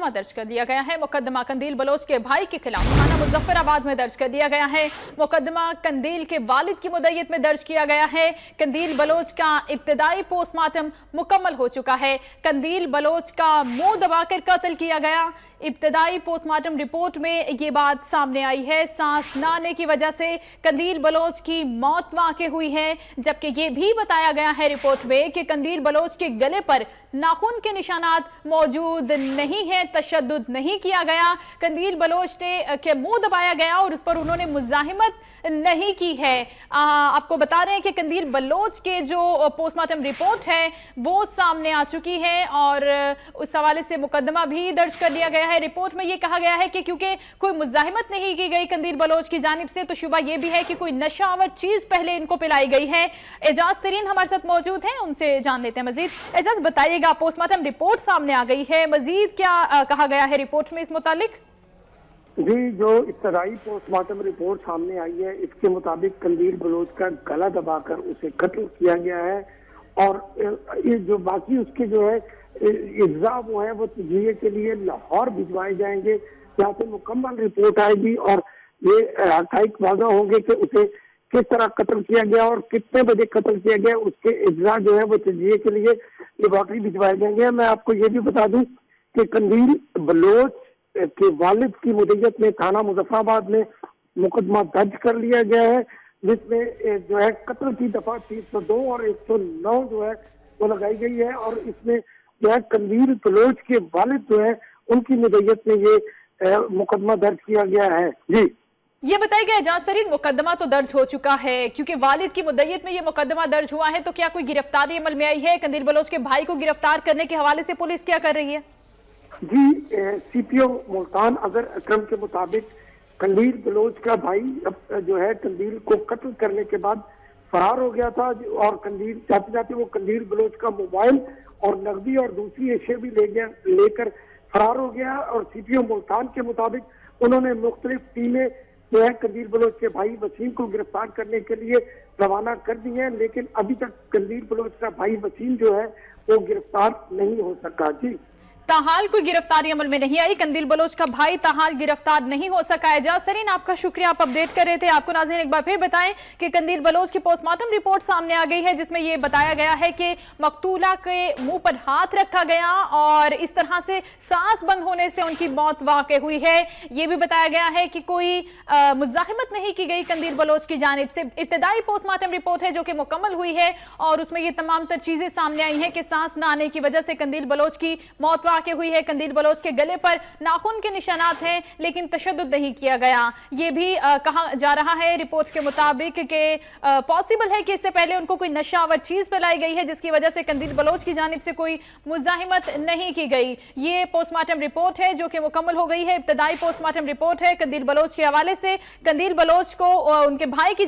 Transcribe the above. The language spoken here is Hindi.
मुकदमा दर्ज कर दिया गया है। मुकदमा कंदील बलोच के भाई के खिलाफ थाना मुजफ्फराबाद में दर्ज कर दिया गया है। मुकदमा कंदील के वालिद की मुद्दईयत में दर्ज किया गया है। कंदील बलोच का इब्तिदाई पोस्टमार्टम मुकम्मल हो चुका है। कंदील बलोच का मुंह दबाकर कत्ल किया गया। इब्तिदाई पोस्टमार्टम रिपोर्ट में ये बात सामने आई है। सांस न आने की वजह से कंदील बलोच की मौत वाक़ई हुई है, जबकि ये भी बताया गया है रिपोर्ट में कि कंदील बलोच के गले पर नाखून के निशानात मौजूद नहीं है, तशद्दुद नहीं किया गया। कंदील बलोच ने के मुंह दबाया गया और उस पर उन्होंने मुज़ाहिमत नहीं की है। आपको बता रहे हैं कि कंदील बलोच के जो पोस्टमार्टम रिपोर्ट है वो सामने आ चुकी है और उस हवाले से मुकदमा भी दर्ज कर दिया गया है। रिपोर्ट में ये कहा गया है कि क्योंकि कोई मुज़ाहिमत नहीं की गई कंदील बलोच की जानिब से, तो शुबा ये भी है कि कोई नशावर चीज पहले इनको पिलाई गई है। एजाज तरीन हमारे साथ मौजूद हैं, उनसे जान लेते हैं मजीद। एजाज बताइएगा, पोस्टमार्टम रिपोर्ट सामने आ गई है, मजीद क्या कहा गया है रिपोर्ट में इस मुतालिक? जी, जो इब्तदाई पोस्टमार्टम रिपोर्ट सामने आई है इसके मुताबिक कंदील बलोच का गला दबाकर उसे कत्ल किया गया है और ये जो बाकी उसके जो है इज्जा वो है वो तजिए के लिए लाहौर भिजवाए जाएंगे, जहाँ से मुकम्मल रिपोर्ट आएगी और ये हक़ाइक़ वाज़ा होंगे कि उसे किस तरह कत्ल किया गया और कितने बजे कत्ल किया गया। उसके इज्जा जो है वो तजिए के लिए लेबॉर्ट्री भिजवाए जाएंगे। मैं आपको ये भी बता दूं कि कंदील बलोच के वालिद की मुद्दईयत में थाना मुजफ्फराबाद में मुकदमा दर्ज कर लिया गया है, जिसमें जो है कत्ल की दफा 302 और 109 जो है वो लगाई गई है और इसमें जो है कंदील बलोच के वालिद जो है उनकी मुद्दईयत में ये मुकदमा दर्ज किया गया है। जी, ये बताइए एजाज तरीन, मुकदमा तो दर्ज हो चुका है, क्योंकि वालिद की मुद्दईयत में ये मुकदमा दर्ज हुआ है, तो क्या कोई गिरफ्तारी अमल में आई है? कंदील बलोच के भाई को गिरफ्तार करने के हवाले से पुलिस क्या कर रही है? जी, सीपीओ मुल्तान अजहर अकरम के मुताबिक कंदील बलोच का भाई जो है कंदील को कत्ल करने के बाद फरार हो गया था और कंदील जाते जाते वो कंदील बलोच का मोबाइल और नकदी और दूसरी अशिया भी लेकर फरार हो गया। और सीपीओ मुल्तान के मुताबिक उन्होंने मुख्तलिफ टीमें जो है कंदील बलोच के भाई वसीम को गिरफ्तार करने के लिए रवाना कर दी है, लेकिन अभी तक कंदील बलोच का भाई वसीम जो है वो गिरफ्तार नहीं हो सका। जी, ताहाल कोई गिरफ्तारी अमल में नहीं आई, कंदील बलोच का भाई ताहाल गिरफ्तार नहीं हो सका। एजाज तरीन आपका शुक्रिया, आप अपडेट कर रहे थे। आपको नाज़रीन एक बार फिर बताएं कि कंदील बलोच की पोस्टमार्टम रिपोर्ट सामने आ गई है, जिसमें यह बताया गया है कि मकतूला के मुंह पर हाथ रखा गया और इस तरह से सांस बंद होने से उनकी मौत वाक़ई हुई है। यह भी बताया गया है कि कोई मुज़ाहिमत नहीं की गई कंदील बलोच की जानिब से। इब्तिदाई पोस्टमार्टम रिपोर्ट है जो कि मुकम्मल हुई है और उसमें ये तमाम तर चीजें सामने आई हैं कि सांस न आने की वजह से कंदील बलोच की मौत वाक़ई हुई है। कंदील बलोच के गले पर नाखून के निशानात हैं, लेकिन तशद्दुद नहीं किया गया। यह भी कहा जा रहा है रिपोर्ट्स के मुताबिक कि पॉसिबल है कि इससे पहले उनको कोई नशावर चीज पिलाई गई है, जिसकी वजह से कंदील बलोच की जानिब से कोई मुज़ाहिमत नहीं की गई। ये पोस्टमार्टम रिपोर्ट है जो कि मुकम्मल हो गई है, इब्तिदाई पोस्टमार्टम रिपोर्ट है कंदील बलोच के हवाले से। कंदील बलोच को उनके भाई की